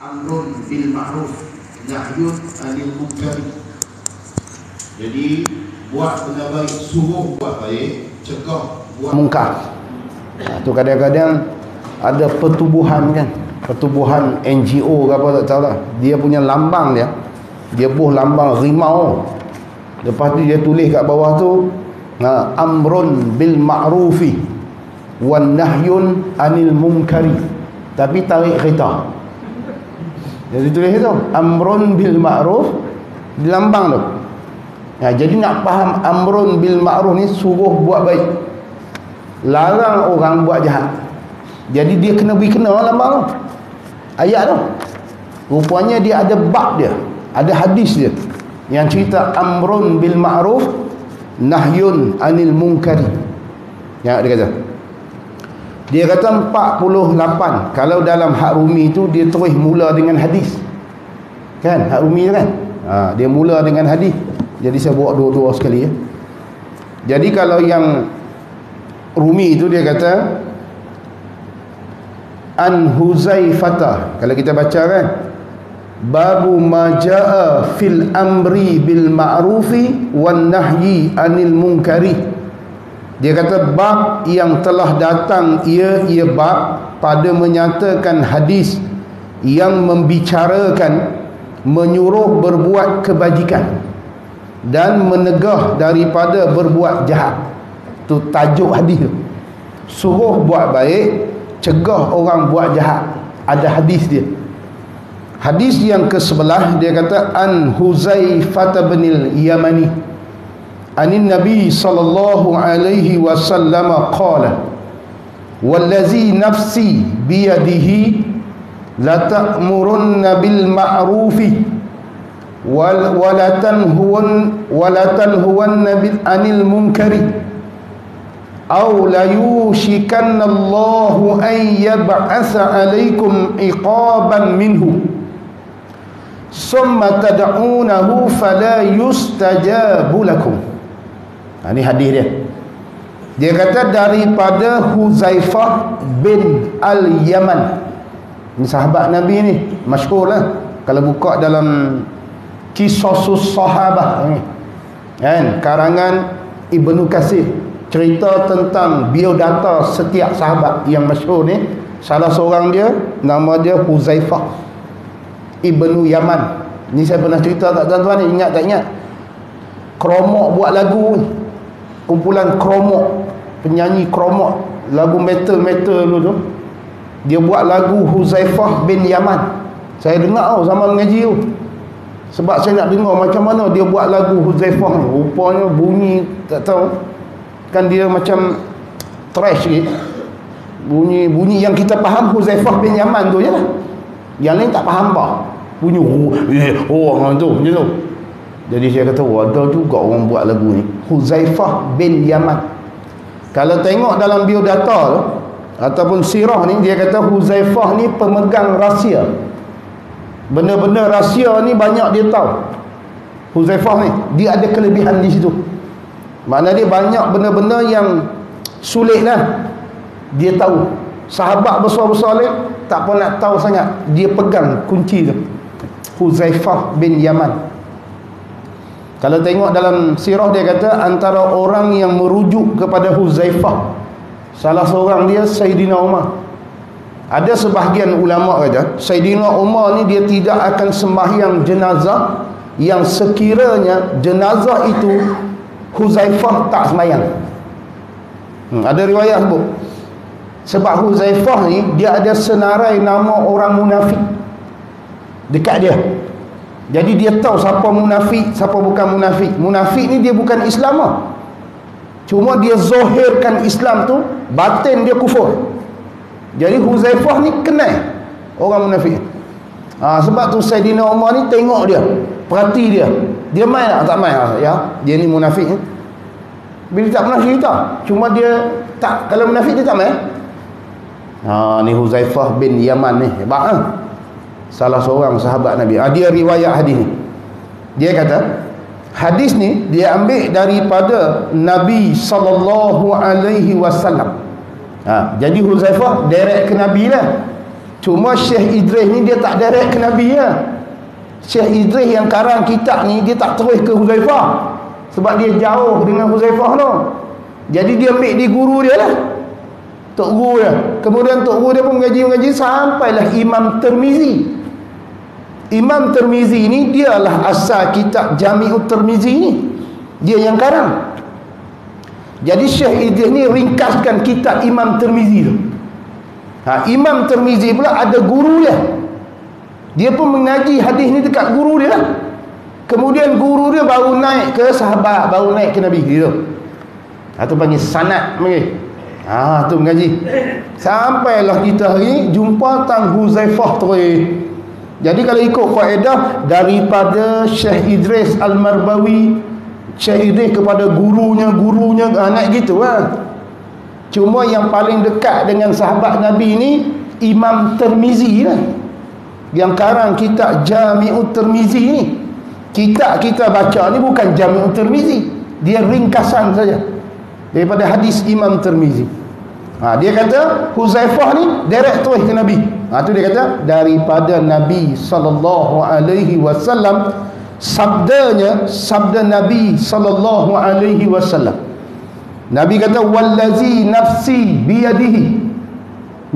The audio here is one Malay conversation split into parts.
amrun bil ma'ruf nahyun 'anil munkar. Jadi buat benda baik, suruh buat baik, cegah buat munkar. Tu kadang-kadang ada pertubuhan kan, pertubuhan NGO ke apa tak tahu lah, dia punya lambang dia buh lambang rimau, lepas tu dia tulis kat bawah tu amrun bil ma'rufi wan nahyun 'anil munkari, tapi tarik kereta. Jadi tulis tu amrun bil ma'ruf di lambang tu. Jadi nak faham amrun bil ma'ruf ni suruh buat baik, larang orang buat jahat. Jadi dia kena beri kena lambang tu, ayat tu. Rupanya dia ada bab dia, ada hadis dia yang cerita amrun bil ma'ruf nahyun 'anil munkari. Yang dia kata 48. Kalau dalam Hak Rumi tu dia terus mula dengan hadis kan, Hak Rumi kan, dia mula dengan hadis. Jadi saya bawa dua-dua sekali ya. Jadi kalau yang Rumi itu dia kata an Huzaifah, kalau kita baca kan, babu majaa fil amri bil ma'rufi wan nahyi 'anil munkari. Dia kata bab yang telah datang ia bab pada menyatakan hadis yang membicarakan menyuruh berbuat kebajikan dan menegah daripada berbuat jahat. Tu tajuk hadis tu. Suruh buat baik, cegah orang buat jahat. Ada hadis dia. Hadis yang ke-11 dia kata an Huzaifah bin al-Yamani anin Nabi sallallahu alaihi wasallam qala wallazi nafsi biyadihi la ta'murunna bil ma'rufi wala tanhuwanna bil anil munkari aw la yushikanna Allahu an yab'atha 'alaikum iqaban minhu summa tad'unahu fala yustajabu lakum. Ini hadis dia. Dia kata daripada Huzaifah bin al-Yaman. Ini sahabat Nabi ni, masyhur lah. Kalau buka dalam Qisasus Sahabah ni kan, karangan Ibnu Katsir, cerita tentang biodata setiap sahabat yang masyhur ni. Salah seorang dia, nama dia Huzaifah Ibnu Yaman. Ni saya pernah cerita tak tuan-tuan ni, ingat tak ingat? Kromok buat lagu ni, kumpulan Kromok, penyanyi Kromok, lagu metal dulu tu. Dia buat lagu Huzaifah bin Yaman. Saya dengar zaman mengaji tu. Sebab saya nak dengar macam mana dia buat lagu Huzaifah ni. Rupanya bunyi tak tahu, kan dia macam trash sikit. Bunyi yang kita faham Huzaifah bin Yaman tu je lah. Yang lain tak faham apa. Bunyi orang tu macam tu. Jadi saya kata ada juga orang buat lagu ni, Huzaifah bin Yaman. Kalau tengok dalam biodata tu ataupun sirah ni, dia kata Huzaifah ni pemegang rahsia. Benda-benda rahsia ni banyak dia tahu. Huzaifah ni dia ada kelebihan di situ. Maknanya dia banyak benda-benda yang sulit lah dia tahu. Sahabat besar-besar ni tak pernah nak tahu sangat, dia pegang kunci tu. Huzaifah bin Yaman. Kalau tengok dalam sirah dia kata antara orang yang merujuk kepada Huzaifah, salah seorang dia Sayyidina Umar. Ada sebahagian ulama kata Sayyidina Umar ni dia tidak akan sembahyang jenazah yang sekiranya jenazah itu Huzaifah tak sembahyang. Ada riwayat sebut sebab Huzaifah ni dia ada senarai nama orang munafik dekat dia. Jadi dia tahu siapa munafik, siapa bukan munafik. Munafik ni dia bukan Islam lah, cuma dia zahirkan Islam tu, batin dia kufur. Jadi Huzaifah ni kenal orang munafik. Sebab tu Sayyidina Umar ni tengok dia, perhati dia. Dia main tak main ya, dia ni munafik ni. Bila tak pernah cerita, cuma dia tak, kalau munafik dia tak main. Ni Huzaifah bin Yaman ni hebat lah. Salah seorang sahabat Nabi. Dia riwayat hadis ni. Dia kata hadis ni dia ambil daripada Nabi sallallahu alaihi wasallam. Jadi Huzaifah direct ke Nabi lah. Cuma Syekh Idris ni dia tak direct ke Nabi ya. Syekh Idris yang karang kitab ni dia tak terus ke Huzaifah, sebab dia jauh dengan Huzaifah tu. Jadi dia ambil di guru dia lah, tok guru dia. Kemudian tok guru dia pun mengaji sampailah Imam Tirmizi. Imam Tirmizi ni dialah asal kitab Jami'ut Tirmizi ni, dia yang karang. Jadi Syekh Idris ni ringkaskan kitab Imam Tirmizi tu. Imam Tirmizi pula ada guru dia. Dia pun mengaji hadis ni dekat guru dia lah. Kemudian guru dia baru naik ke sahabat, baru naik ke Nabi gitu. Tu panggil sanad panggil. Tu mengaji. Sampailah kita hari jumpa tang Huzaifah terus. Jadi kalau ikut kaedah daripada Syekh Idris Al-Marbawi, Syekh Idris kepada gurunya naik gitu lah. Cuma yang paling dekat dengan sahabat Nabi ni Imam Tirmizi lah, yang karang kitab Jami'ut Tirmizi ni. Kitab kita baca ni bukan Jami'ut Tirmizi, dia ringkasan saja daripada hadis Imam Tirmizi. Dia kata Huzaifah ni direct terus ke Nabi. Tu dia kata daripada Nabi SAW, sabda Nabi SAW. Nabi kata wallazi nafsi biyadihi.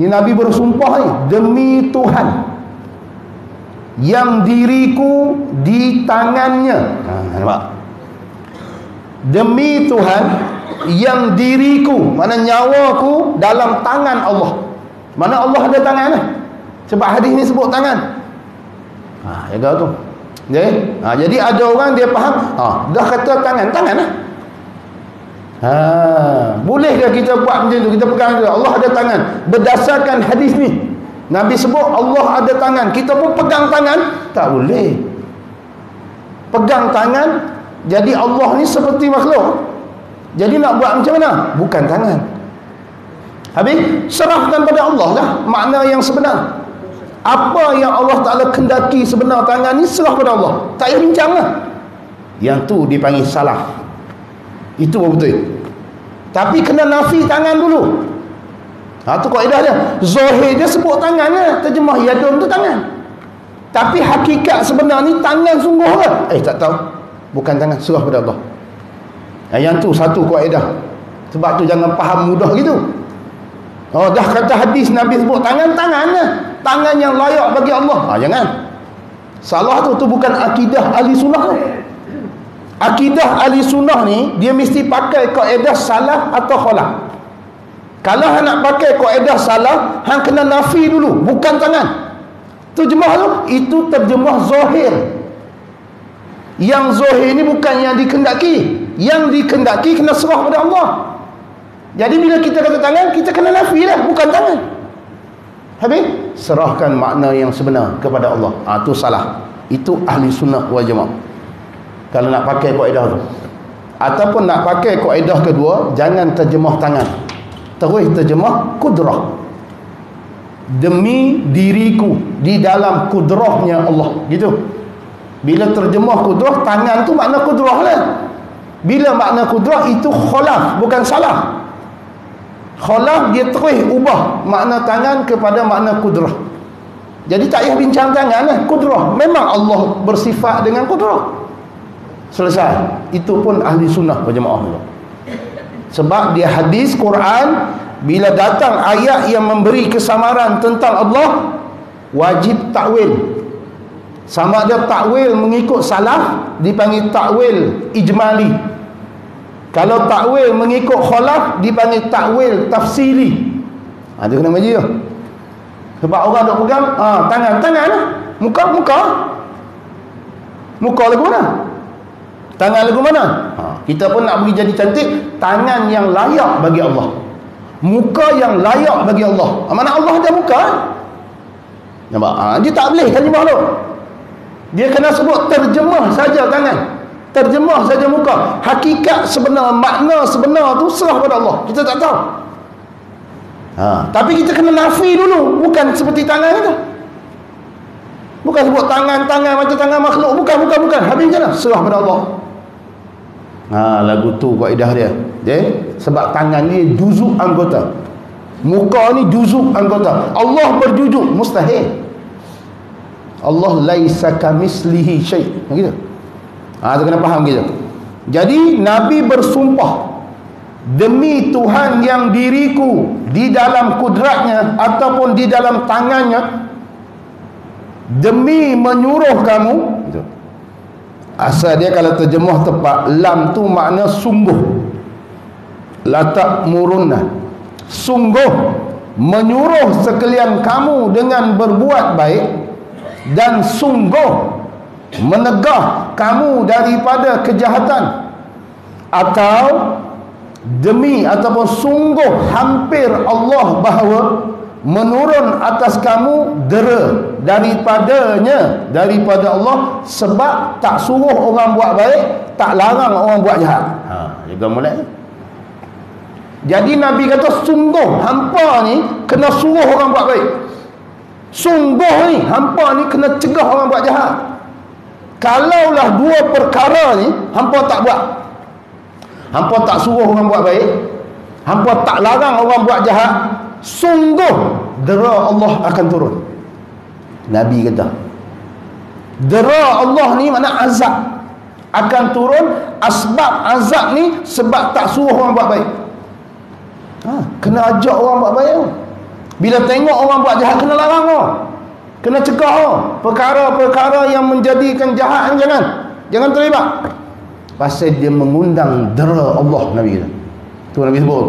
Ni Nabi bersumpah ni, demi Tuhan yang diriku di tangannya. Nampak? Demi Tuhan yang diriku, mana nyawaku dalam tangan Allah. Mana Allah ada tangan lah. Sebab hadis ni sebut tangan. Jaga tu. Jadi ada orang dia faham, dah kata tangan lah. Bolehkah kita buat macam tu? Kita pegang dia, Allah ada tangan. Berdasarkan hadis ni, Nabi sebut Allah ada tangan, kita pun pegang tangan? Tak boleh. Pegang tangan, jadi Allah ni seperti makhluk. Jadi nak buat macam mana? Bukan tangan. Habis serahkan pada Allah lah makna yang sebenar. Apa yang Allah Ta'ala kendaki sebenar tangan ni, serah pada Allah, tak payah bincang lah. Yang tu dipanggil salah. Itu betul. Tapi kena nafi tangan dulu. Tu kaedah dia. Zahir dia sebut tangan lah, terjemah yadun tu tangan. Tapi hakikat sebenar ni tangan sungguh ke? Tak tahu. Bukan tangan, serah pada Allah. Yang tu satu kaedah. Sebab tu jangan faham mudah gitu. Dah kata hadis Nabi sebut tangan, tangan lah. Tangan yang layak bagi Allah. Jangan. Salah tu bukan akidah ahli sunnah tu. Akidah ahli sunnah ni dia mesti pakai kaedah salah atau khalaf. Kalau hang nak pakai kaedah salah, hang kena nafi dulu, bukan tangan. Terjemah tu itu terjemah zahir. Yang zahir ni bukan yang dikendaki. Yang dikendaki kena serah pada Allah. Jadi bila kita kata tangan, kita kena nafi lah, bukan tangan. Habis serahkan makna yang sebenar kepada Allah. Tu salah. Itu ahli sunnah wal jamaah. Kalau nak pakai kaedah tu. Ataupun nak pakai kaedah kedua, jangan terjemah tangan, terus terjemah kudrah. Demi diriku di dalam kudrahnya Allah, gitu. Bila terjemah kudrah, tangan tu makna kudrah lah. Bila makna kudrah itu khalaf, bukan salah. Khalaf dia terus ubah makna tangan kepada makna kudrah. Jadi tak payah bincang tangan lah, kudrah. Memang Allah bersifat dengan kudrah. Selesai. Itu pun ahli sunnah berjemaah juga. Sebab dia hadis Quran, bila datang ayat yang memberi kesamaran tentang Allah, wajib takwil. Sama ada takwil mengikut salaf, dipanggil takwil ijmali. Kalau takwil mengikut khalaf, dipanggil takwil tafsili. Dia kena mengaji tu. Sebab orang duk pegang tangan lah. Muka lagu mana? Tangan lagu mana? Kita pun nak bagi jadi cantik, tangan yang layak bagi Allah, muka yang layak bagi Allah. Mana Allah ada muka? Nampak? Dia tak boleh terjemah tu. Dia kena sebut terjemah saja tangan, terjemah saja muka. Hakikat sebenar, makna sebenar tu serah pada Allah, kita tak tahu. Tapi kita kena nafi dulu, bukan seperti tangan kita. Bukan sebut tangan macam tangan makhluk, bukan. Habis macam mana? Serah pada Allah. Lagu tu kaedah dia. Sebab tangan ni juzuk anggota. Muka ni juzuk anggota. Allah berjuzuk, mustahil. Allah laisa kamislihi syai'. Begitu. Tu kena faham gitu. Jadi Nabi bersumpah, demi Tuhan yang diriku di dalam kudratnya ataupun di dalam tangannya, demi menyuruh kamu. Asal dia kalau terjemuh tepat, lam tu makna sungguh, la ta'murunna, sungguh menyuruh sekalian kamu dengan berbuat baik, dan sungguh menegah kamu daripada kejahatan, atau demi ataupun sungguh hampir Allah bahawa menurun atas kamu dera daripadanya, daripada Allah, sebab tak suruh orang buat baik, tak larang orang buat jahat. Juga mulai. Jadi Nabi kata sungguh hampa ni kena suruh orang buat baik, sungguh ni hampa ni kena cegah orang buat jahat. Kalaulah dua perkara ni hampa tak buat, hampa tak suruh orang buat baik, hampa tak larang orang buat jahat, sungguh dera Allah akan turun. Nabi kata dera Allah ni makna azab akan turun. Asbab azab ni sebab tak suruh orang buat baik. Kena ajak orang buat baik. Bila tengok orang buat jahat, kena larang, kena cegah. Perkara-perkara yang menjadikan jahat ni jangan terlibat. Pasal dia mengundang dera Allah, Nabi kata. Tu Nabi sebut.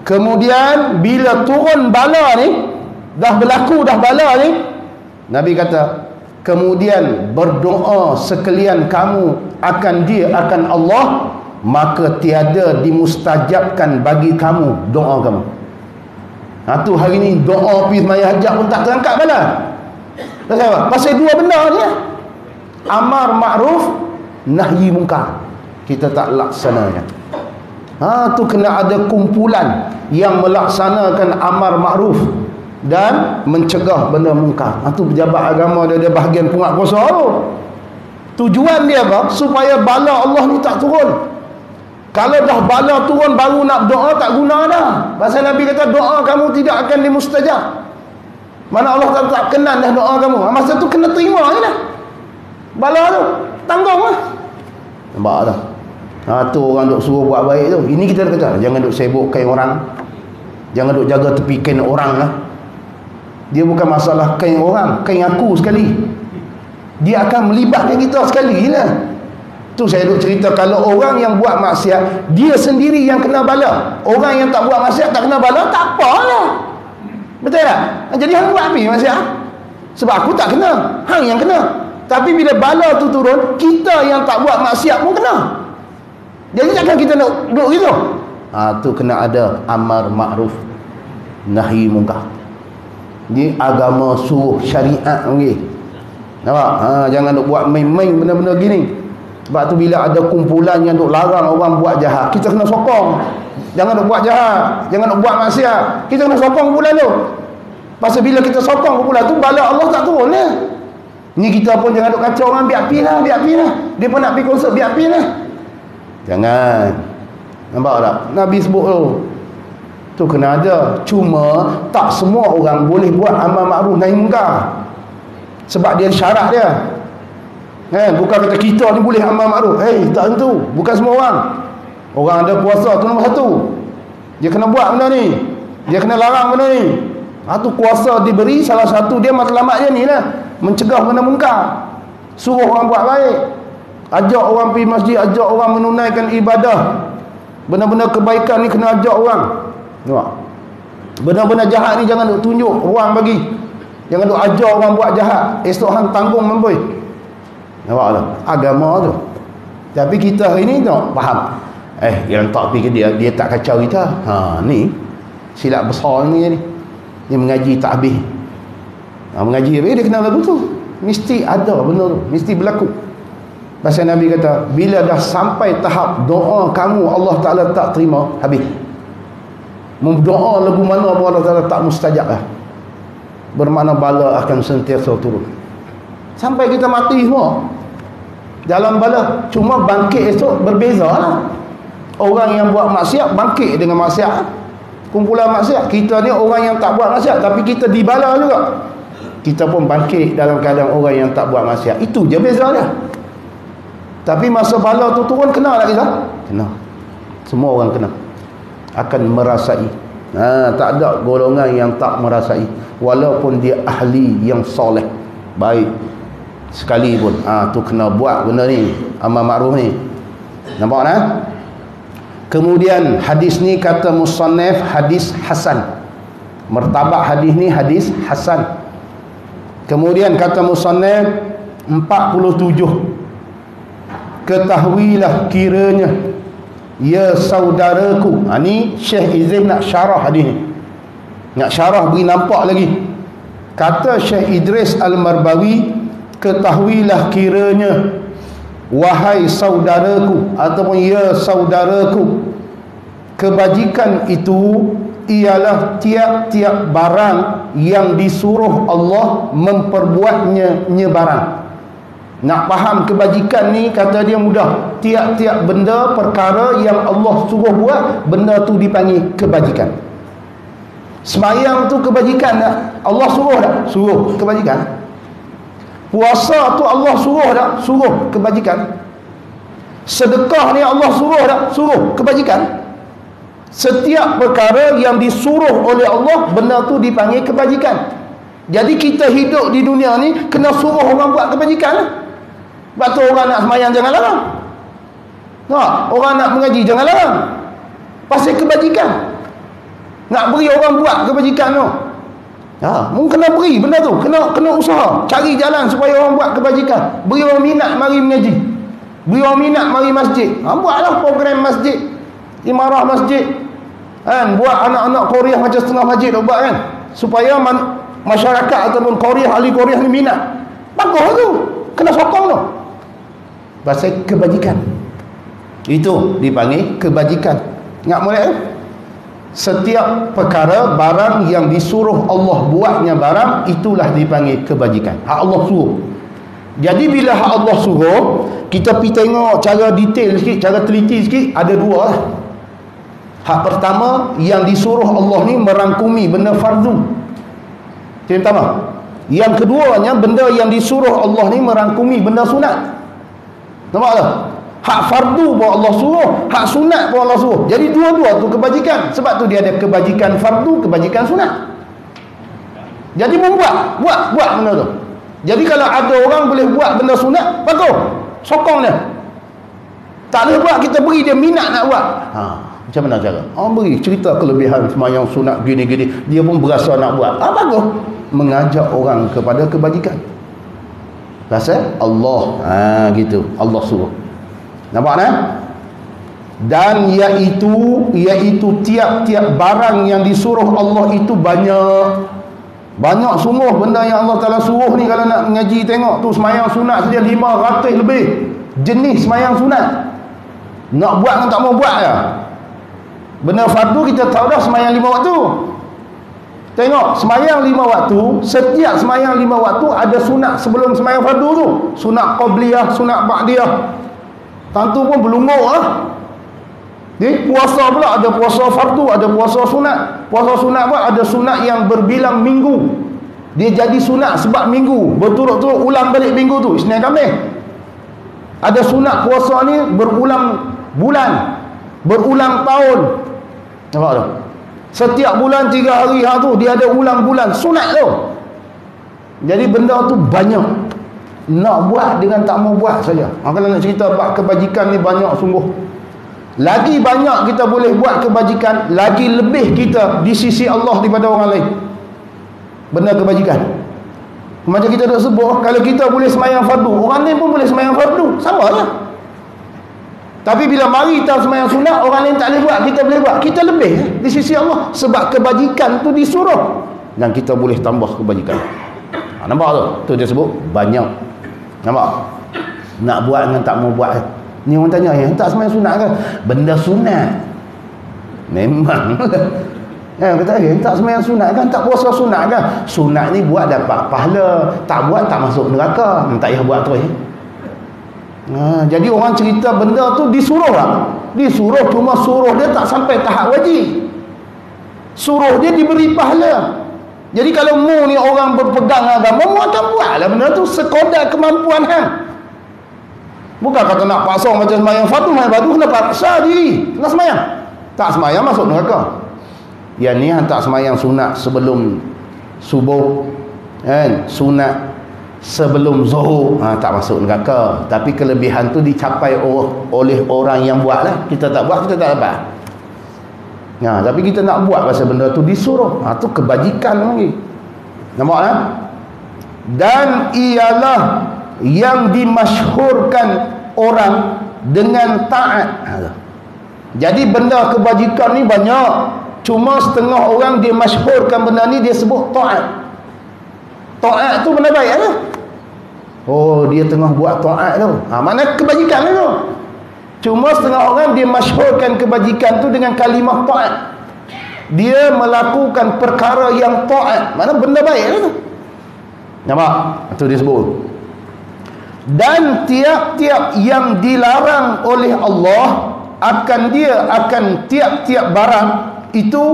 Kemudian bila turun bala ni, dah berlaku dah bala ni, Nabi kata, kemudian berdoa sekalian kamu akan dia, akan Allah, maka tiada dimustajabkan bagi kamu doa kamu. Tu hari ni doa pergi sembahyang hajat pun tak terangkat bala. Kenapa? Pasal dua benda ni, amar makruf, nahi mungkar, kita tak laksanakan. Tu kena ada kumpulan yang melaksanakan amar makruf dan mencegah benda mungkar. Tu pejabat agama dia ada bahagian pungat kuasa tu. Tujuan dia apa? Supaya bala Allah ni tak turun. Kalau dah bala turun baru nak doa, tak guna dah. Pasal Nabi kata doa kamu tidak akan dimustajab. Mana Allah tak kenal dah doa kamu. Masa tu kena terima je dah. Bala tu tanggung lah. Nampak tak? Tu orang duk suruh buat baik tu. Ini kita kata, jangan duk sibuk kain orang, jangan duk jaga tepi kain orang lah. Dia bukan masalah kain orang, kain aku sekali, dia akan melibatkan kita sekali lah. Tu saya duk cerita, kalau orang yang buat maksiat, dia sendiri yang kena bala. Orang yang tak buat maksiat tak kena bala, tak apalah. Betul tak? Jadi hang buat apa maksiat? Sebab aku tak kena, hang yang kena. Tapi bila bala tu turun, kita yang tak buat maksiat pun kena. Jadi takkan kita nak duduk gitu. Tu kena ada amar makruf, nahi mungkar. Ni agama suruh syariat okay. Nampak? Jangan duk buat main-main benda-benda gini. Sebab tu bila ada kumpulan yang duk larang orang buat jahat, kita kena sokong. Jangan duk buat jahat, jangan duk buat maksiat. Kita kena sokong kumpulan tu. Pasal bila kita sokong kumpulan tu, bala Allah tak turun lah. Ni kita pun jangan duk kacau orang, biar pi lah. Dia pun nak pergi konsert, biar pi lah. Jangan. Nampak tak? Nabi sebut tu kena ada. Cuma tak semua orang boleh buat amal makruf nahi mungkar. Sebab dia syarat dia. Bukan kata kita ni boleh amal makruf. Tak tentu. Bukan semua orang. Orang ada puasa tu nombor satu, dia kena buat benda ni, dia kena larang benda ni. Tu kuasa diberi, salah satu dia matlamat dia ni lah, mencegah benda mungkar, suruh orang buat baik, ajak orang pergi masjid, ajak orang menunaikan ibadah. Benda-benda kebaikan ni kena ajak orang. Nampak? Benda-benda jahat ni jangan duk tunjuk ruang bagi. Jangan duk ajak orang buat jahat, esok hang tanggung memboi. Nampak tak? Agama tu. Tapi kita hari ni tak faham. Yang tak pergi ke dia tak kacau kita. Ni silap besar ni. Dia mengaji tak habis. Mengaji habis dia kenal lagu tu. Mesti ada benda tu, mesti berlaku. Pasal Nabi kata, bila dah sampai tahap doa kamu Allah Ta'ala tak terima, habis. Doa lagu mana pun Allah Ta'ala tak mustajab lah. Bermakna bala akan sentiasa turun sampai kita mati semua dalam bala. Cuma bangkit esok berbeza lah. Orang yang buat maksiat bangkit dengan maksiat, kumpulan maksiat. Kita ni orang yang tak buat maksiat, tapi kita dibala juga. Kita pun bangkit dalam keadaan orang yang tak buat maksiat. Itu je beza dia. Tapi masa bala tu turun, kena tak kita? Kena. Semua orang kena. Akan merasai. Tak ada golongan yang tak merasai, walaupun dia ahli yang soleh, baik sekali pun. Tu kena buat benda ni, amal ma'ruf ni. Nampak tak? Kemudian hadis ni kata musannaf hadis hasan. Martabat hadis ni hadis hasan. Kemudian kata musannaf 47, ketahuilah kiranya ya saudaraku. Ni Syekh Izz nak syarah hadis ni, nak syarah beri nampak lagi. Kata Syekh Idris Al-Marbawi, ketahuilah kiranya wahai saudaraku, ataupun ya saudaraku, kebajikan itu ialah tiap-tiap barang yang disuruh Allah memperbuatnya barang. Nak faham kebajikan ni, kata dia mudah. Tiap-tiap benda, perkara yang Allah suruh buat, benda tu dipanggil kebajikan. Sembahyang tu kebajikan tak? Allah suruh tak? Suruh, kebajikan. Puasa tu Allah suruh tak? Suruh, kebajikan. Sedekah ni Allah suruh tak? Suruh, kebajikan. Setiap perkara yang disuruh oleh Allah, benda tu dipanggil kebajikan. Jadi kita hidup di dunia ni kena suruh orang buat kebajikan lah. Sebab tu orang nak sembahyang jangan larang. Orang nak mengaji jangan larang. Pasal kebajikan. Nak beri orang buat kebajikan tu. Mungkin kena beri benda tu, kena usaha, cari jalan supaya orang buat kebajikan. Beri orang minat mari mengaji, beri orang minat mari masjid. Buatlah program masjid, imarah masjid, kan? Buat anak-anak Korea macam setengah masjid buat, kan? Supaya masyarakat ataupun Korea, ahli Korea ni minat. Bagus tu, kena sokong tu. Pasal kebajikan. Itu dipanggil kebajikan. Ingat mulai setiap perkara, barang yang disuruh Allah buatnya barang, itulah dipanggil kebajikan. Hak Allah suruh. Jadi bila hak Allah suruh, kita pergi tengok cara detail sikit, cara teliti sikit. Ada dua lah. Hak pertama, yang disuruh Allah ni merangkumi benda fardu. Itu yang pertama. Yang keduanya, benda yang disuruh Allah ni merangkumi benda sunat. Nampak tak? Hak fardu pun Allah suruh, hak sunat pun Allah suruh. Jadi dua-dua tu kebajikan. Sebab tu dia ada kebajikan fardu, kebajikan sunat. Jadi membuat, buat benda tu. Jadi kalau ada orang boleh buat benda sunat, bagus, sokong dia. Tak boleh buat, kita beri dia minat nak buat. Macam mana cara? Beri cerita kelebihan sembahyang sunat gini-gini, dia pun berasa nak buat. Bagus. Mengajak orang kepada kebajikan. Pasal Allah, gitu. Allah suruh. Nampak tak? Dan iaitu tiap-tiap barang yang disuruh Allah itu banyak sungguh benda yang Allah Ta'ala suruh ni. Kalau nak mengaji tengok tu, semayang sunat saja 500 lebih jenis semayang sunat. Nak buat kan tak mau buat ya. Benda fardu kita tahu dah, semayang 5 waktu. Tengok, semayang 5 waktu, setiap semayang 5 waktu ada sunat sebelum semayang fardu tu. Sunat qabliyah, sunat ba'diyah. Tentu pun berlumur lah. Jadi puasa pula ada puasa fardu, ada puasa sunat. Puasa sunat pun ada sunat yang berbilang minggu. Dia jadi sunat sebab minggu, berturut-turut ulang balik minggu tu, Isnin Khamis. Ada sunat puasa ni berulang bulan, berulang tahun. Nampak tak? Setiap bulan 3 hari tu dia ada ulang bulan sunat tu. Jadi benda tu banyak. Nak buat dengan tak mau buat saja. Kalau nak cerita bab kebajikan ni banyak sungguh. Lagi banyak kita boleh buat kebajikan, lagi lebih kita di sisi Allah daripada orang lain. Benda kebajikan. Macam kita dah sebut, kalau kita boleh semayang fardu, orang lain pun boleh semayang fardu, sama lah. Tapi bila mari kita semayang sunat, orang lain tak boleh buat, kita boleh buat. Kita lebih di sisi Allah. Sebab kebajikan tu disuruh, dan kita boleh tambah kebajikan. Nampak tu? Tu dia sebut banyak. Nampak? Nak buat dengan tak mau buat. Ni orang tanya, yang tak semayang sunat kan? Benda sunat. Memang. Kata, tak semayang sunat kan? Tak puasa sunat kan? Sunat ni buat dapat pahala. Tak buat tak masuk neraka. Tak payah buat terus. Jadi orang cerita benda tu disuruh lah. Disuruh, cuma suruh dia tak sampai tahap wajib. Suruh dia diberi pahala. Jadi kalau mu ni orang berpegang agama, mu akan buatlah benda tu sekadar kemampuan hang. Bukan kata nak paksa macam sembahyang fardu, sembahyang fardu kena paksa diri, kena sembahyang. Tak sembahyang masuk neraka. Yang ni hang tak sembahyang sunat sebelum subuh, kan? Sunat sebelum zuhur, tak masuk neraka. Tapi kelebihan tu dicapai oleh orang yang buatlah. Kita tak buat, kita tak dapat. Tapi kita nak buat pasal benda tu disuruh. Tu kebajikan lagi. Nampak tak? Dan ialah yang dimasyhurkan orang dengan taat. Jadi benda kebajikan ni banyak. Cuma setengah orang dia masyhurkan benda ni, dia sebut taat. Taat tu benda baik lah. Oh, dia tengah buat taat tu. Mana kebajikan lah tu. Cuma setengah orang dia masyhurkan kebajikan tu dengan kalimah taat. Dia melakukan perkara yang taat. Mana benda baik lah tu. Nampak? Itu dia sebut. Dan tiap-tiap yang dilarang oleh Allah, akan tiap-tiap barang itu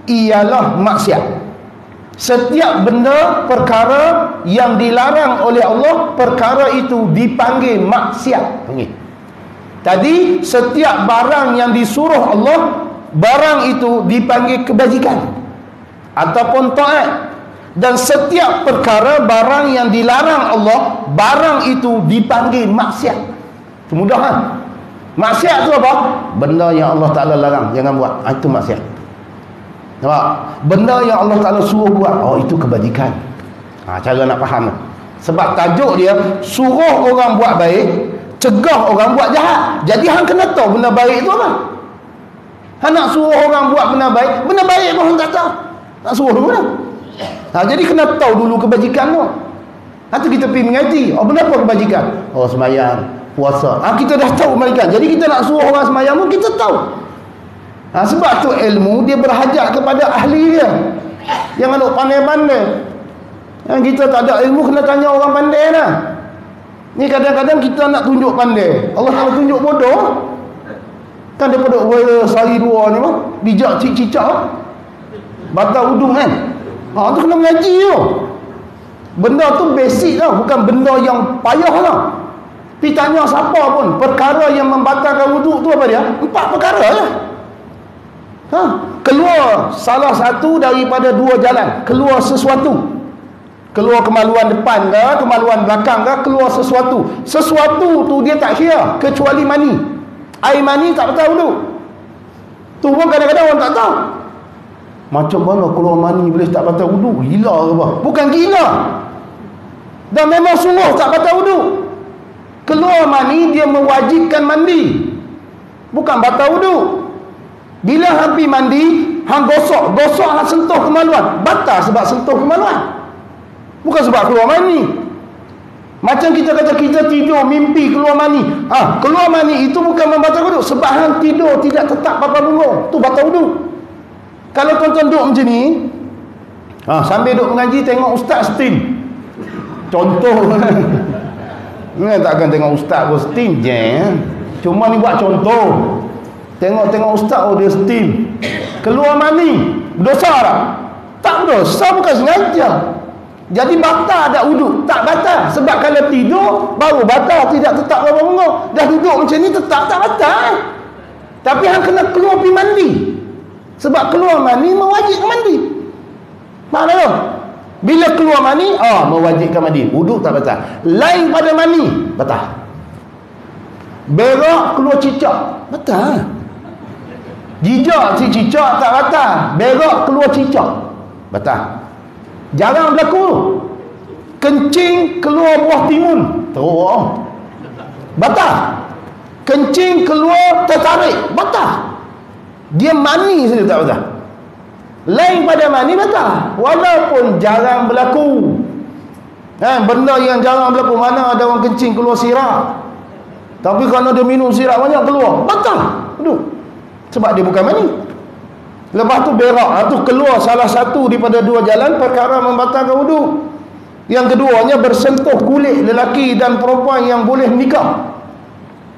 ialah maksiat. Setiap benda, perkara yang dilarang oleh Allah, perkara itu dipanggil maksiat. Tadi setiap barang yang disuruh Allah, barang itu dipanggil kebajikan ataupun taat. Dan setiap perkara, barang yang dilarang Allah, barang itu dipanggil maksiat. Mudah kan? Maksiat tu apa? Benda yang Allah Ta'ala larang, jangan buat. Itu maksiat. Nampak? Benda yang Allah Ta'ala suruh buat, itu kebajikan. Cara nak faham. Sebab tajuk dia suruh orang buat baik, cegah orang buat jahat. Jadi hang kena tahu benda baik tu apa. Hang nak suruh orang buat benda baik pun hang tak tahu. Tak suruh dulu lah. Jadi kena tahu dulu kebajikan tu. Nanti kita pergi mengaji. Kenapa kebajikan? Sembahyang, puasa. Kita dah tahu kebajikan. Jadi kita nak suruh orang sembahyang pun kita tahu. Sebab tu ilmu dia berhajat kepada ahli dia. Jangan duk pandai-pandai. Yang kita tak ada ilmu kena tanya orang pandai lah. Ni kadang-kadang kita nak tunjuk pandai, Allah nak tunjuk bodoh. Kan daripada sehari dua ni mah bijak cicak batal wudu kan. Tu kena mengaji tu. Benda tu basic tau, bukan benda yang payah tau. Pergi tanya siapa pun, perkara yang membatalkan wudu tu apa dia? 4 perkara je. Keluar salah satu daripada 2 jalan, keluar sesuatu. Keluar kemaluan depan ke, kemaluan belakang ke, keluar sesuatu. Sesuatu tu dia tak kira, kecuali mani. Air mani tak batal wudu. Tu pun kadang-kadang orang tak tahu. Macam mana keluar mani boleh tak batal wudu? Gila ke apa? Bukan gila. Dan memang sungguh tak batal wudu. Keluar mani dia mewajibkan mandi, bukan batal wudu. Bila hang pergi mandi, hang gosok hang sentuh kemaluan, batal sebab sentuh kemaluan. Bukan sebab keluar mani. Macam kita kata kita tidur mimpi keluar mani. Keluar mani itu bukan membatalkan wudu. Sebab hang tidur tidak tetap papan bunggung, tu batal wudu. Kalau tuan-tuan duduk macam ni, sambil duduk mengaji tengok ustaz steam. Contoh. Takkan tengok ustaz pun steam je. Cuma ni buat contoh. Tengok ustaz dia steam. Keluar mani, berdosa tak? Tak berdosa, bukan sengaja. Jadi batal tak wudu? Tak batal. Sebab kalau tidur baru batal, tidak tetap bangun. Dah duduk macam ni tetap tak batal. Tapi hang kena keluar pergi mandi. Sebab keluar mani mewajibkan mandi. Faham tak? Bila keluar mani, mewajibkan mandi. Wudu tak batal. Lain pada mani, batal. Berak keluar cicak, batal. Jijak si cicak tak batal. Berak keluar cicak, batal. Jarang berlaku. Kencing keluar buah timun, batal. Kencing keluar tertarik, batal. Dia mani saja tak batal. Lain pada mani batal, walaupun jarang berlaku. Benda yang jarang berlaku, mana ada orang kencing keluar sirap, tapi kalau dia minum sirap banyak keluar, batal. Sebab dia bukan mani. Lepas tu berak, tu keluar salah satu daripada 2 jalan, perkara membatalkan wudu. Yang keduanya bersentuh kulit lelaki dan perempuan yang boleh menikah.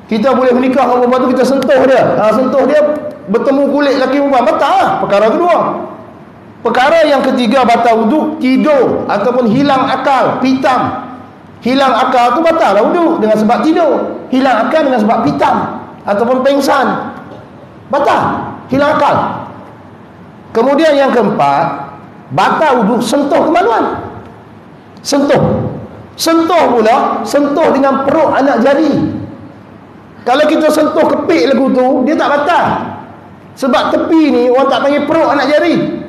Kita boleh menikah dengan perempuan tu, kita sentuh dia. Sentuh dia bertemu kulit lelaki perempuan, batal lah. Perkara kedua. Perkara yang ketiga batal wuduk, tidur ataupun hilang akal, pitam. Hilang akal tu batal lah wuduk dengan sebab tidur. Hilang akal dengan sebab pitam ataupun pengsan. Batal, hilang akal. Kemudian yang keempat, batal wuduk sentuh kemaluan. Sentuh pula, sentuh dengan perut anak jari. Kalau kita sentuh kepik lagu tu, dia tak batal. Sebab tepi ni orang tak panggil perut anak jari.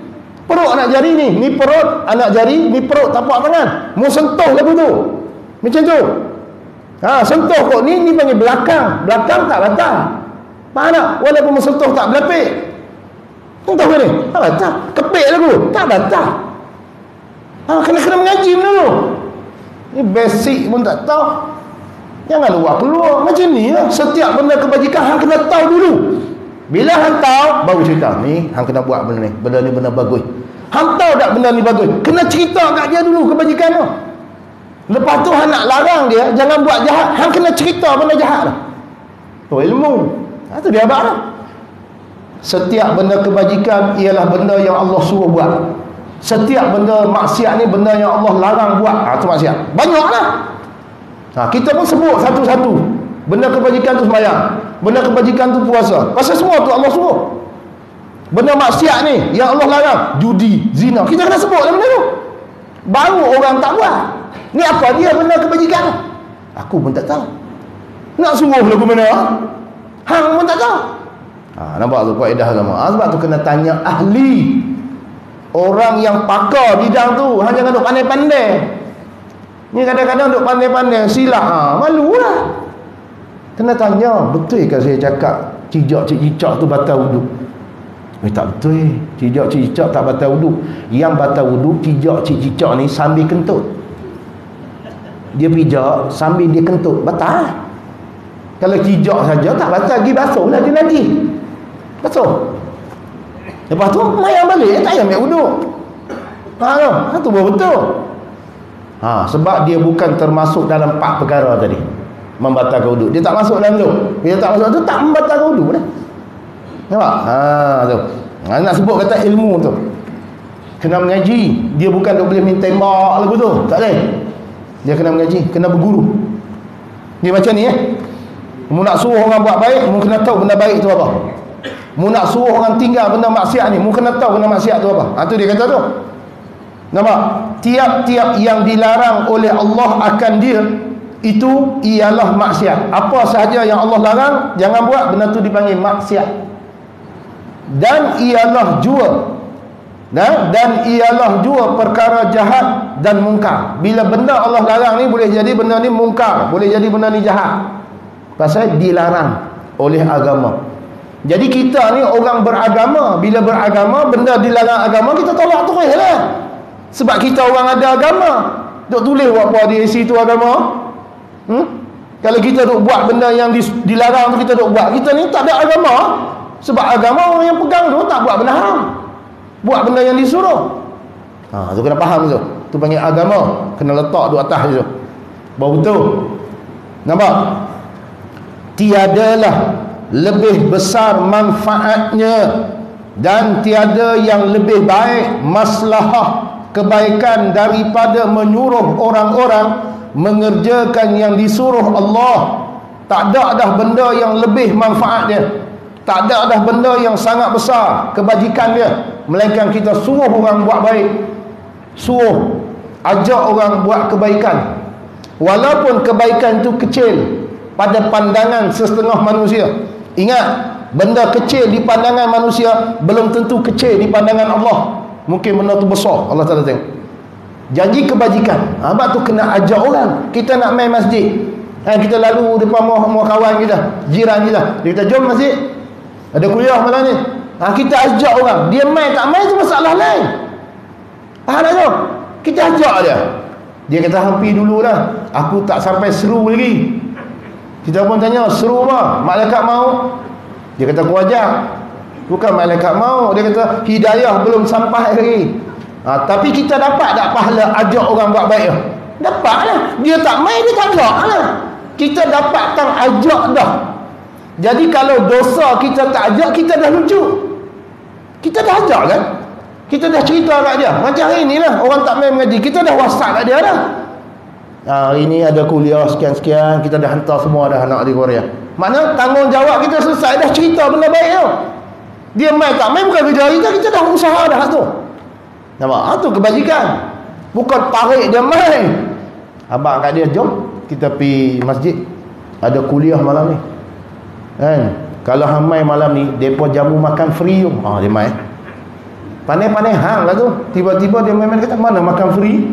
Perut anak jari ni perut anak jari, ni perut tapak tangan. Mu sentuh lagu tu. Macam tu. Sentuh kok ni panggil belakang. Belakang tak batal. Faham tak? Walaupun mu sentuh tak berlapik. Sentuh ke ni? Tak batal. Kepik lagu, tak batal. Kena mengaji dulu. Ni basic pun tak tahu. Jangan luar keluar macam ni lah. Setiap benda kebajikan hang kena tahu dulu. Bila hang tahu, baru cerita ni hang kena buat benda ni. Benda ni benda bagus. Hang tahu tak benda ni bagus? Kena cerita kat dia dulu kebajikan tu. Lepas tu hang nak larang dia jangan buat jahat, hang kena cerita benda jahat tu. Tu ilmu. Tu dia abang tu. Setiap benda kebajikan ialah benda yang Allah suruh buat. Setiap benda maksiat ni benda yang Allah larang buat. Tu maksiat. Banyaklah. Kita pun sebut satu-satu. Benda kebajikan tu sembahyang, benda kebajikan tu puasa. Pasal semua tu Allah suruh. Benda maksiat ni yang Allah larang, judi, zina, kita kena sebut lah benda tu. Baru orang tak buat. Ni apa dia benda kebajikan? Aku pun tak tahu. Nak suruh lagu mana? Hang pun tak tahu. Nampak tu kaedah agama. Sebab tu kena tanya ahli. Orang yang pakar bidang tu. Hang jangan duk pandai-pandai. Ni kadang-kadang duk pandai-pandai silap. Malulah. Kena tanya, betul ke saya cakap cicak-cicak tu batal wuduk? Tak betul. Cicak-cicak tak batal wuduk. Yang batal wuduk cicak-cicak ni sambil kentut. Dia pijak sambil dia kentut, batal. Kalau cicak saja tak batal, pergi basuh lah dia lagi. Basuh. Lepas tu mayang balik, tak payah ambil wuduk. Tu baru betul. Sebab dia bukan termasuk dalam 4 perkara tadi membatalkan wuduk. Dia tak masuk dalam tu. Dia tak masuk tu, tak membatalkan wuduk dah. Nampak? Tu. Nak sebut kata ilmu tu. Kena mengaji. Dia bukan duk boleh main tembak lagu tu. Tak boleh. Dia kena mengaji, kena berguru. Dia macam ni mu nak suruh orang buat baik, mu kena tahu benda baik tu apa. Mu nak suruh orang tinggal benda maksiat ni, mu kena tahu benda maksiat tu apa. Tu dia kata tu. Nampak? Tiap-tiap yang dilarang oleh Allah akan dia, itu ialah maksiat. Apa sahaja yang Allah larang jangan buat, benda tu dipanggil maksiat. Dan ialah jua perkara jahat dan mungkar. Bila benda Allah larang ni boleh jadi benda ni mungkar, boleh jadi benda ni jahat. Pasal dilarang oleh agama. Jadi kita ni orang beragama, bila beragama benda dilarang agama kita tolak terus lah. Sebab kita orang ada agama. Duk tulis apa di situ agama. Kalau kita duk buat benda yang dilarang tu kita duk buat, kita ni tak ada agama. Sebab agama orang yang pegang tu tak buat benda haram, buat benda yang disuruh. Tu kena faham tu. Tu panggil agama. Kena letak di atas tu baru betul. Nampak? Tiadalah lebih besar manfaatnya dan tiada yang lebih baik maslahah kebaikan daripada menyuruh orang-orang mengerjakan yang disuruh Allah. Tak ada dah benda yang lebih manfaat dia. Tak ada dah benda yang sangat besar kebajikan dia, melainkan kita suruh orang buat baik, suruh ajak orang buat kebaikan. Walaupun kebaikan itu kecil pada pandangan setengah manusia. Ingat, benda kecil di pandangan manusia belum tentu kecil di pandangan Allah. Mungkin benda tu besar, Allah Ta'ala tengok. Janji kebajikan, abang tu kena ajak orang. Kita nak main masjid, kita lalu depan rumah kawan kita, jiran kita, dia kata jom masjid, ada kuliah malam ni. Kita ajak orang. Dia main tak main tu masalah lain. Faham tak tu? Kita ajak dia. Dia kata hampir dulu dah, aku tak sampai seru lagi. Kita pun tanya, seru apa? Malaikat mau? Dia kata aku ajak. Bukan malaikat mau, dia kata hidayah belum sampai lagi. Tapi kita dapat tak pahala ajak orang buat baik? Dapat lah. Dia tak main, dia tak ajak lah. Kita dapatkan ajak dah. Jadi kalau dosa kita tak ajak, kita dah lucu. Kita dah ajak kan? Kita dah cerita kat dia. Macam hari ni lah, orang tak main mengaji, kita dah WhatsApp kat dia dah. Hari ni ada kuliah sekian-sekian, kita dah hantar semua dah anak di Korea. Maknanya tanggungjawab kita selesai, dah cerita benda baik tu. Dia main tak main bukan kerja kita dah usaha dah tu. Nampak? Tu kebajikan. Bukan tarik dia main. Abang kat dia, jom kita pergi masjid, ada kuliah malam ni. Kan? Kalau hang main malam ni, depa jamu makan free tu. Dia main. Pandai-pandai hang lah tu. Tiba-tiba dia main-main kata, mana makan free?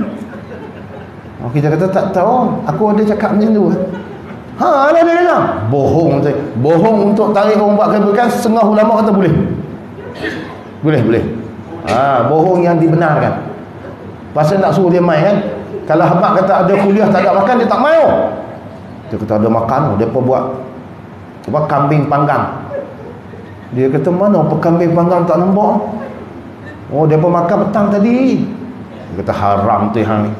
Kita kata tak tahu. Aku ada cakap macam tu. Ada dia kata. Bohong tu. Bohong untuk tarik orang buat kebaikan, setengah ulama kata boleh. Boleh. Bohong yang dibenarkan. Pasal nak suruh dia main kan. Kalau habak kata ada kuliah tak ada makan, dia tak main. Dia kata ada makan. Dia buat kambing panggang. Dia kata mana kambing panggang tak nampak. Dia makan petang tadi. Dia kata haram tu hang ni.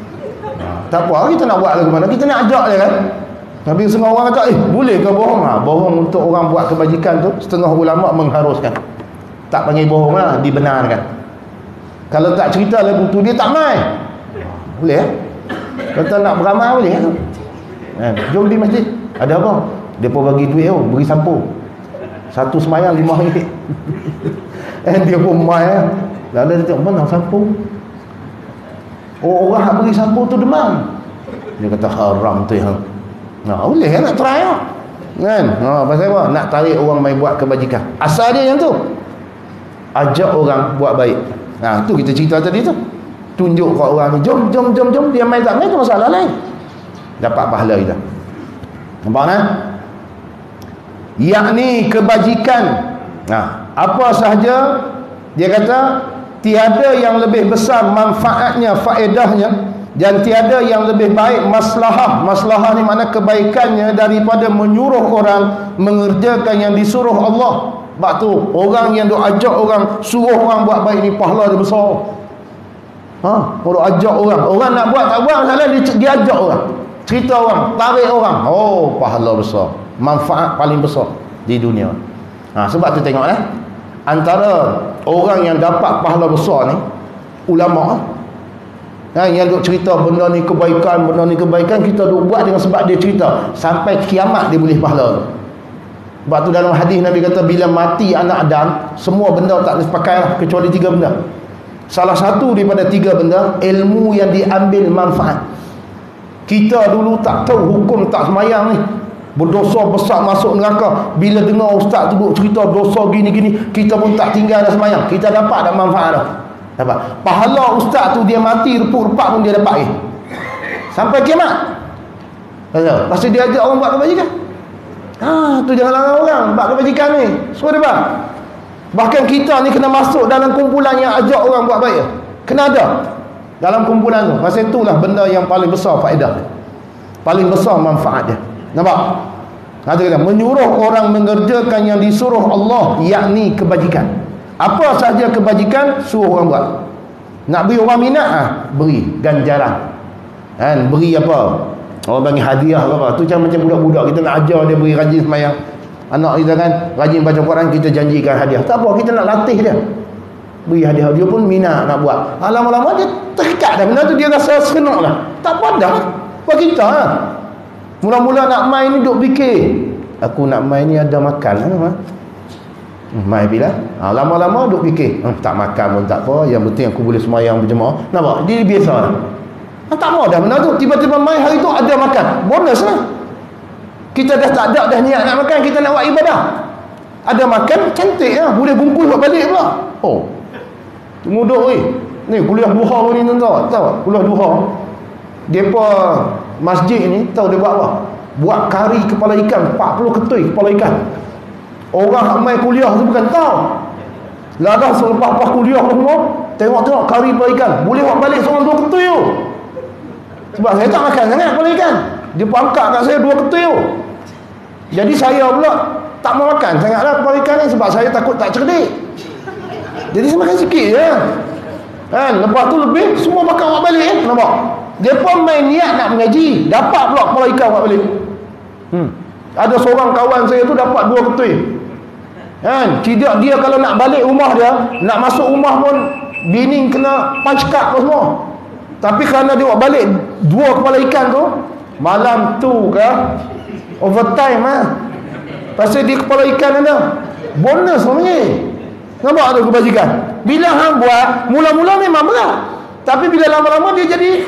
Tak apa, kita nak buat lagu mana, kita nak ajak dia kan. Tapi setengah orang kata boleh ke bohong? Bohong untuk orang buat kebajikan tu, setengah ulama mengharuskan. Tak panggil bohong lah, dibenarkan. Kalau tak cerita lagu tu, dia tak main. Boleh kan? Kata nak beramal boleh kan? Jom di masjid. Ada apa? Dia pun bagi duit beri sampo. Satu semayang RM5. Dia pun main. Lalu dia tengok, mana sampo? Orang nak beri sampo tu demam. Dia kata haram tu hang. Boleh kan nak try kan? Pasal apa? Nak tarik orang main buat kebajikan. Asal dia yang tu. Ajak orang buat baik. Tu kita cerita tadi tu. Tunjuk kat orang ni, jom. Dia main tak main tu masalah lain. Dapat pahala kita. Nampak kan? Yakni kebajikan. Apa sahaja dia kata tiada yang lebih besar manfaatnya, faedahnya, dan tiada yang lebih baik maslahah. Maslahah ni makna kebaikannya daripada menyuruh orang mengerjakan yang disuruh Allah. Sebab tu orang yang duk ajak orang, suruh orang buat baik ni pahala dia besar. Kalau ajak orang nak buat tak buat masalah, dia ajak orang, cerita orang, tarik orang, pahala besar, manfaat paling besar di dunia. Sebab tu tengok antara orang yang dapat pahala besar ni ulama. Yang duk cerita benda ni kebaikan, kita duk buat dengan sebab dia cerita, sampai kiamat dia boleh pahala tu. Sebab tu dalam hadis Nabi kata, bila mati anak Adam, semua benda tak boleh pakai lah, kecuali 3 benda. Salah satu daripada 3 benda, ilmu yang diambil manfaat. Kita dulu tak tahu hukum tak semayang ni, berdosa besar masuk neraka. Bila dengar ustaz tu cerita dosa gini-gini, kita pun tak tinggal dah semayang. Kita dapat dah manfaat dah. Dapat pahala ustaz tu, dia mati repuk-repak pun dia dapat sampai kiamat. Pasal dia ajak orang buat kebajikan. Tu jangan larang orang buat kebajikan ni. Semua dapat. Bahkan kita ni kena masuk dalam kumpulan yang ajak orang buat baik. Kena ada dalam kumpulan tu. Pasal itulah benda yang paling besar faedah, paling besar manfaat dia. Nampak? Dia kata menyuruh orang mengerjakan yang disuruh Allah, yakni kebajikan. Apa sahaja kebajikan suruh orang buat. Nak beri orang minat, beri ganjaran. Beri apa? Orang bagi hadiah ke apa. Tu macam budak-budak kita nak ajar dia, beri rajin semayang. Anak kita kan rajin baca Quran, kita janjikan hadiah. Tak apa, kita nak latih dia, beri hadiah. Dia pun minat nak buat. Lama-lama dia terikat dah benda tu, dia rasa seronok lah. Tak apa dah buat kita Mula-mula nak main ni duk fikir, aku nak main ni ada makan main bila. Lama-lama duk fikir, tak makan pun tak apa, yang penting aku boleh semayang berjemaah. Nampak? Dia biasa tak mau dah benda tu. Tiba-tiba main hari tu ada makan, bonus lah. Kita dah tak ada dah niat nak makan, kita nak buat ibadah. Ada makan, cantik lah, boleh bungkus buat balik pula. Muduk ni kuliah duha pun ni tahu kuliah duha. Depa masjid ni tahu dia buat apa? Buat kari kepala ikan, 40 ketui kepala ikan. Orang hak mai kuliah tu bukan tahu. Dah selepas kuliah semua, tengok kari kepala ikan, boleh buat balik seorang 2 ketui tu. Sebab saya tak makan sangat kepala ikan. Dia angkat kat saya 2 ketui tu. Jadi saya pula tak mau makan sangatlah kepala ikan ni, sebab saya takut tak cerdik. Jadi saya makan sikit je. Lepas tu lebih semua makan buat balik nampak? Dia pun main niat nak mengaji, dapat pula kepala ikan buat balik. Ada seorang kawan saya tu dapat 2 ketui. Tidak, dia kalau nak balik rumah dia, nak masuk rumah pun bini kena punch card semua. Tapi kerana dia buat balik 2 kepala ikan tu, malam tu ke overtime pasal dia kepala ikan ada bonus namanya. Nampak ada kebajikan. Bila hang buat mula-mula memang berat, tapi bila lama-lama dia jadi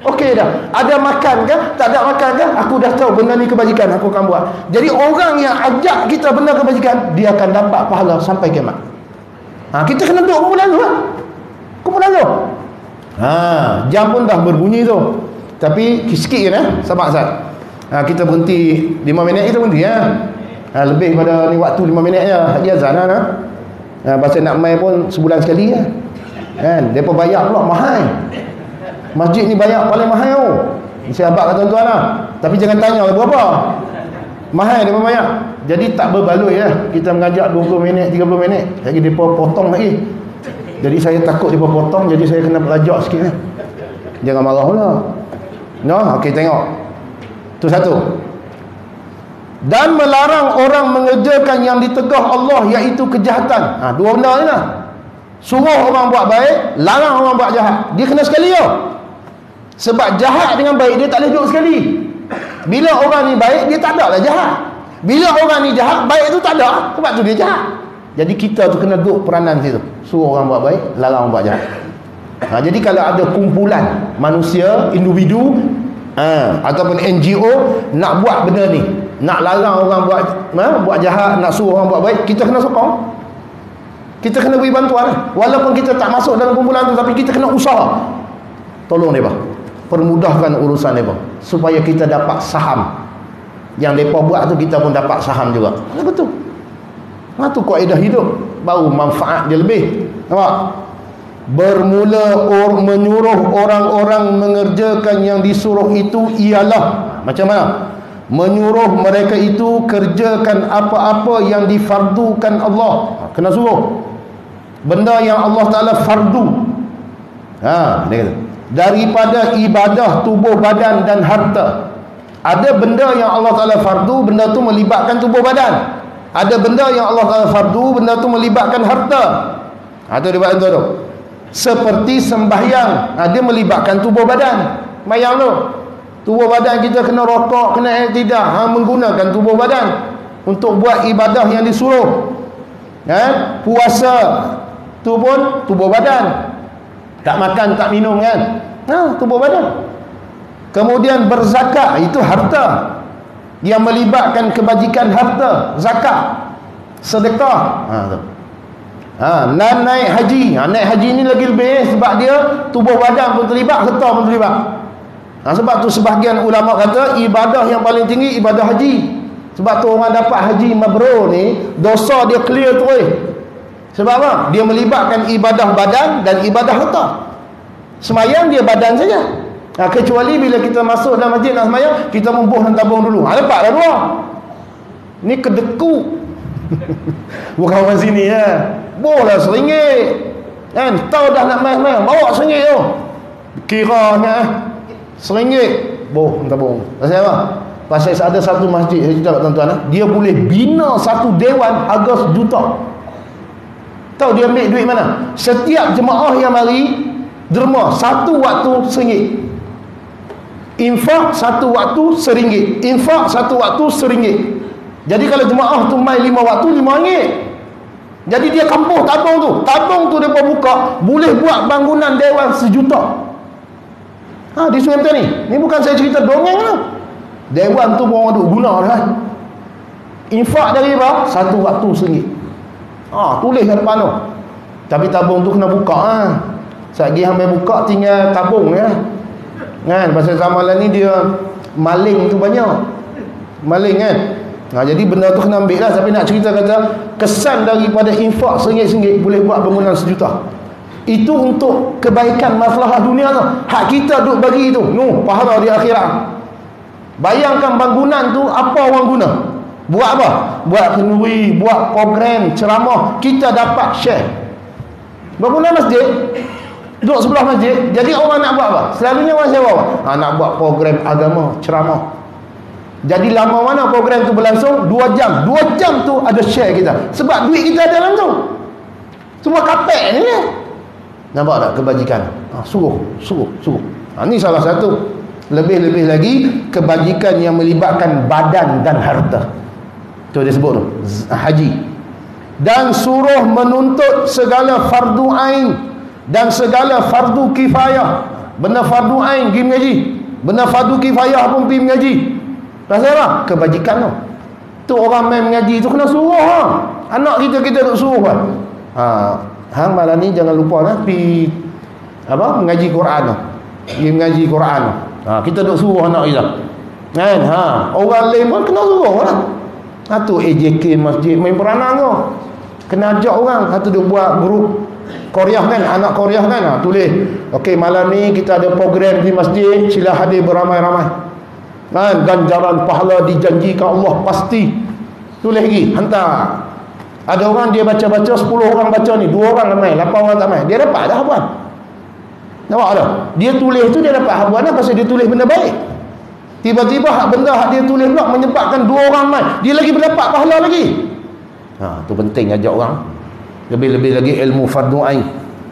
okey dah. Ada makan ke, tak ada makan ke, aku dah tahu benda ni kebajikan, aku akan buat. Jadi orang yang ajak kita benda kebajikan, dia akan dapat pahala sampai kiamat. Kita kena duduk kumpulan tu kumpulan tu. Jam pun dah berbunyi tu. Tapi sikit je sabar Ustaz. Kita berhenti 5 minit, kita berhenti lebih pada ni waktu 5 minit je. Haji azan pasal nak main pun sebulan sekali kan. Depa bayar pula mahal. Masjid ni bayar paling mahal saya abad kat tuan-tuan Tapi jangan tanya berapa. Mahal dia bayar. Jadi tak berbaloi kita mengajak 20 minit, 30 minit. Lagi depa potong lagi. Jadi saya takut depa potong, jadi saya kena belajak sikit Jangan marah pula. Okey, tengok. Tu satu. Dan melarang orang mengerjakan yang ditegah Allah, iaitu kejahatan. Dua benda ni Suruh orang buat baik, larang orang buat jahat. Dia kena sekali Sebab jahat dengan baik dia tak boleh duduk sekali. Bila orang ni baik, dia tak ada lah jahat. Bila orang ni jahat, baik tu tak ada. Sebab tu dia jahat. Jadi kita tu kena duduk peranan situ. Suruh orang buat baik, larang orang buat jahat. Jadi kalau ada kumpulan manusia, individu ataupun NGO nak buat benda ni, nak larang orang buat jahat, nak suruh orang buat baik, kita kena sokong. Kita kena beri bantuan. Walaupun kita tak masuk dalam kumpulan tu, tapi kita kena usaha. Tolong mereka, permudahkan urusan mereka, supaya kita dapat saham. Yang mereka buat tu, kita pun dapat saham juga. Betul. Tu kaedah hidup. Baru manfaat dia lebih. Nampak? Bermula menyuruh orang-orang mengerjakan yang disuruh itu ialah macam mana? Menyuruh mereka itu kerjakan apa-apa yang difardukan Allah. Kena suruh benda yang Allah Ta'ala fardu. Dia kata daripada ibadah tubuh badan dan harta. Ada benda yang Allah Ta'ala fardu, benda tu melibatkan tubuh badan. Ada benda yang Allah Ta'ala fardu, benda tu melibatkan harta. Itu dilibatkan tu. Seperti sembahyang, dia melibatkan tubuh badan. Mayang tu, tubuh badan kita kena rokok, kena iktidah, menggunakan tubuh badan untuk buat ibadah yang disuruh. Puasa tu pun tubuh badan. Tak makan, tak minum tubuh badan. Kemudian berzakat, itu harta yang melibatkan kebajikan harta, zakat, sedekah. Naik haji. Naik haji ni lagi lebih, sebab dia tubuh badan pun terlibat, harta pun terlibat. Sebab tu sebahagian ulama kata ibadah yang paling tinggi ibadah haji. Sebab tu orang dapat haji mabrur ni, dosa dia clear terus. Sebab apa? Dia melibatkan ibadah badan dan ibadah harta. Semayang dia badan saja. Kecuali bila kita masuk dalam masjid nak semayang, kita membuh dan tabung dulu. Lepas dah dua. Ni kedeku. Bukan orang sini Boh lah RM1. Tahu dah nak main-main, bawa RM1 tu. Kiranya RM1. Boh tabung. Pasal apa? Pasal ada satu masjid, saya cerita kat tuan-tuan, dia boleh bina satu dewan harga RM1 juta. Tahu dia ambil duit mana? Setiap jemaah yang mari derma satu waktu RM1. Infak satu waktu RM1. Infak satu waktu RM1. Jadi kalau jemaah tu main 5 waktu RM5. Jadi dia kampuh tabung tu. Tabung tu dia buka, boleh buat bangunan dewan RM1 juta. Di Sungai Petani. Ni bukan saya cerita dongeng lah. Dewan tu orang duk guna dah. Infak dari apa? Satu waktu RM1. Tulis kat depan tu. Tapi tabung tu kena buka Sekejap hamil buka, tinggal tabung pasal zaman ni dia maling tu banyak. Maling jadi benda tu kena ambil lah. Tapi nak cerita kata kesan daripada infak RM1 boleh buat bangunan RM1 juta. Itu untuk kebaikan masalah dunia tu. Hak kita duk bagi tu pahala di akhirat. Bayangkan bangunan tu apa orang guna? Buat apa? Buat kenduri, buat program ceramah, kita dapat share. Bangunan masjid duduk sebelah masjid. Jadi orang nak buat apa? Selalunya orang sewa apa? Nak buat program agama, ceramah. Jadi lama mana program tu berlangsung? 2 jam. 2 jam tu ada share kita. Sebab duit kita ada langsung. Semua kapek ni Nampak tak kebajikan? Suruh. Ini salah satu. Lebih-lebih lagi kebajikan yang melibatkan badan dan harta. Itu dia sebut tu, haji. Dan suruh menuntut segala fardu ain dan segala fardu kifayah. Benda fardu ain pergi mengaji, benda fardu kifayah pun pergi mengaji. Rasa apa? Kebajikan tu. Tu orang main mengaji tu kena suruh. Anak kita duk suruh kan. Hang malam ni jangan lupa lah pergi mengaji Quran tu. Pergi mengaji Quran tu. Kita duk suruh anak kita. Kan? Orang lain pun kena suruh lah. Tu AJK masjid main peranan tu. Kena ajak orang. Tu dia buat grup Korea kan, anak Korea kan, tulis, okey malam ni kita ada program di masjid, sila hadir beramai-ramai. Kan, ganjaran pahala dijanjikan Allah pasti. Tulis lagi, hantar. Ada orang dia baca-baca, 10 orang baca ni, 2 orang ramai, 8 orang tak mai. Dia dapat dah habuan. Nampak tak? Dia tulis tu dia dapat habuan dah pasal dia tulis benda baik. Tiba-tiba benda hak dia tulis pula menyebabkan 2 orang mai. Dia lagi mendapat pahala lagi. Tu penting ajak orang. Lebih-lebih lagi ilmu fardu ain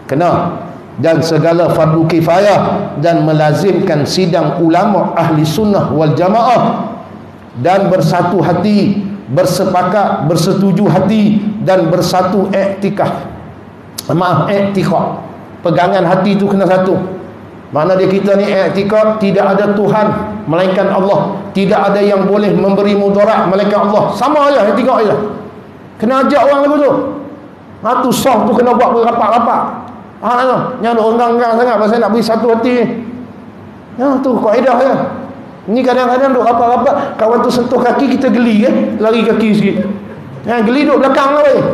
kena, dan segala fardu kifayah, dan melazimkan sidang ulama ahli sunnah wal jamaah, dan bersatu hati, bersepakat, bersetuju hati, dan bersatu iktikaf. Iktikaf, pegangan hati tu kena satu. Makna dia kita ni iktikaf, tidak ada Tuhan melainkan Allah, tidak ada yang boleh memberi mudarat melainkan Allah. Sama aja iktikaf aja. Kena ajak orang lagu tu. Tu soft tu kena buat berapak-rapak. Yang orang-orang sangat pasal nak beri satu hati ni. Tu kaedah je. Ni kadang-kadang duk rapat-rapat, kawan tu sentuh kaki kita geli kan, lari kaki sikit. Geli duk belakang lah weh.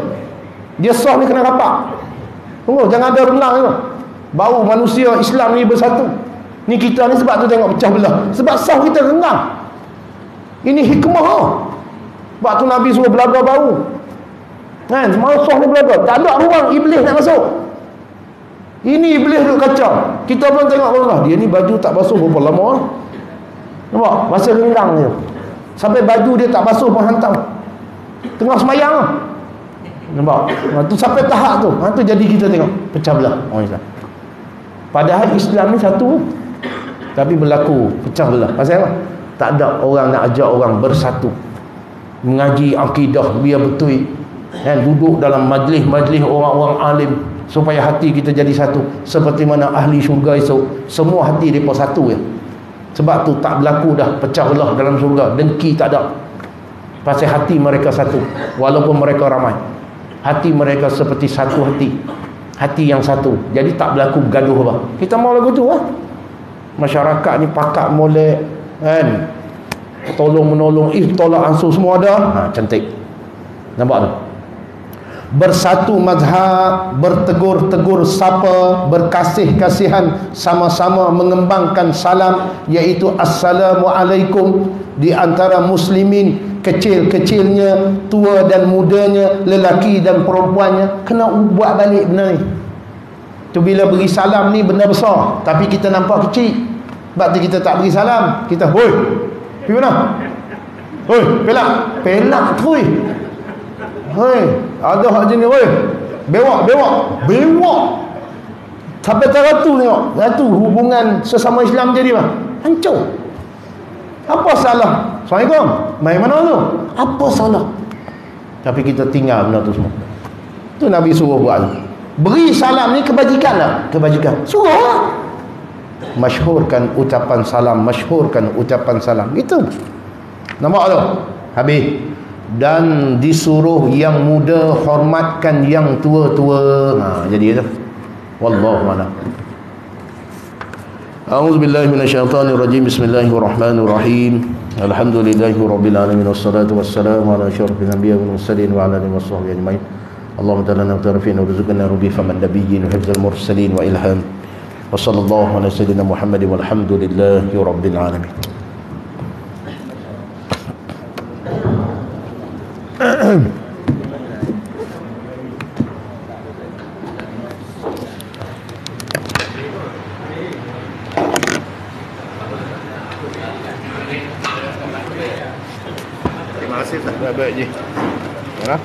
Dia soft ni kena rapak. Tunggu, jangan ada renang tu. Bau manusia Islam ni bersatu. Ni kita ni sebab tu tengok pecah belah. Sebab soft kita rengang. Ini hikmah. Sebab tu Nabi suruh belaga bau. Kan, semua ni belaga. Tak ada ruang iblis nak masuk. Ini iblis duk kacau. Kita pun tengok Allah, dia ni baju tak basuh berapa lama. Nampak? Masa renggang dia. Sampai baju dia tak basuh pun hantam. Tengah semayang lah. Nampak? Tu sampai tahap tu. Tu jadi kita tengok pecah belah orang Islam. Padahal Islam ni satu, tapi berlaku pecah belah. Pasal apa? Tak ada orang nak ajak orang bersatu. Mengaji akidah biar betul. Duduk dalam majlis-majlis orang-orang alim supaya hati kita jadi satu, seperti mana ahli syurga esok semua hati mereka satu ya. Sebab tu tak berlaku dah pecah belah dalam syurga, dengki tak ada, pasal hati mereka satu. Walaupun mereka ramai, hati mereka seperti satu hati yang satu. Jadi tak berlaku gaduh apa. Kita mau lagu tu lah. Masyarakat ni pakat molek kan, tolong menolong, tolak ansur semua ada. Cantik. Nampak tu? Bersatu mazhab, bertegur-tegur sapa, berkasih-kasihan, sama-sama mengembangkan salam, iaitu assalamualaikum di antara muslimin, kecil-kecilnya, tua dan mudanya, lelaki dan perempuannya. Kena buat balik benda ni. Tu bila beri salam ni benda besar, tapi kita nampak kecil. Sebab tu kita tak beri salam. Kita, hoi, pergi mana? Hoi, pelak tu. Hei, ada hak jenis weh. Bewak. Sampai teratu tengok. Itu hubungan sesama Islam jadi apa? Hancur. Apa salah? Assalamualaikum. Main mana tu? Apa salah? Tapi kita tinggal benda tu semua. Tu Nabi suruh buat. Beri salam ni kebajikan lah. Kebajikan. Suruh lah. Masyhurkan ucapan salam. Itu. Nampak tu? Habis. Dan disuruh yang muda hormatkan yang tua-tua. Jadi itu. Wallahu a'lam. A'udzubillahi minasyaitonir rajim. Bismillahirrahmanirrahim. Alhamdulillahirabbil alamin wassalatu wassalamu ala asyrafil anbiya'i wal mursalin wa ala alihi washabbihi ajmain. Allahumma ta'ala naftarfina wa rizqna rubi faman nabiyyin wa hifzal mursalin wa ilham. Wa sallallahu ala sayyidina Muhammadin walhamdulillahi rabbil alamin. Terima kasih Ustaz. Baik je. Mana?